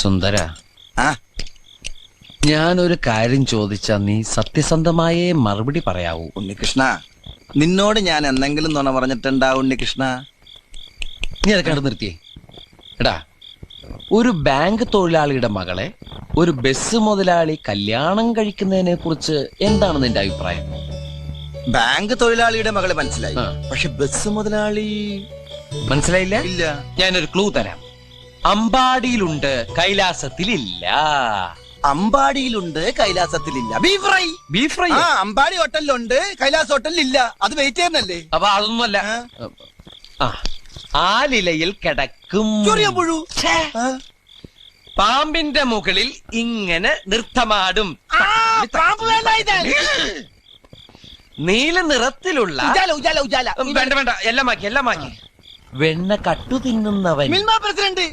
സുന്ദര, ഞാനൊരു കാര്യം ചോദിച്ചാ നീ സത്യസന്ധമായേ മറുപടി പറയാവൂ. ഉണ്ണികൃഷ്ണ, നിന്നോട് ഞാൻ എന്തെങ്കിലും നുണ പറഞ്ഞിട്ടുണ്ടാ ഉണ്ണികൃഷ്ണ? നീ അതൊക്കെ കണ്ടു നിർത്തിയേ. എടാ, ഒരു ബാങ്ക് തൊഴിലാളിയുടെ മകളെ ഒരു ബസ് മുതലാളി കല്യാണം കഴിക്കുന്നതിനെ കുറിച്ച് എന്താണ് നിന്റെ അഭിപ്രായം? ബാങ്ക് തൊഴിലാളിയുടെ മകളെ മനസ്സിലായി, പക്ഷെ ബസ് മുതലാളി മനസ്സിലായില്ല? ഇല്ല. ഞാനൊരു ക്ലൂ തരാം. അമ്പാടിയിലുണ്ട്, കൈലാസത്തിലില്ല. അമ്പാടിയിലുണ്ട്, കൈലാസത്തിലില്ല. Beef fry. Beef fry Ambadi ഹോട്ടലിലുണ്ട്, കൈലാസ് ഹോട്ടലിലില്ല. അത് വെയിറ്റ് ചെയ്യുന്നല്ലേ? അപ്പൊ അതൊന്നുമല്ല. ആലിലയിൽ കിടക്കും പുഴു. പാമ്പിന്റെ മുകളിൽ ഇങ്ങനെ നൃത്തമാടും. നീല നിറത്തിലുള്ള വേണ്ട വേണ്ട, എല്ലാം മാക്കി. വെണ്ണ കട്ടു തിന്നുന്നവൻ. മിൽമ പ്രസിഡന്റ്.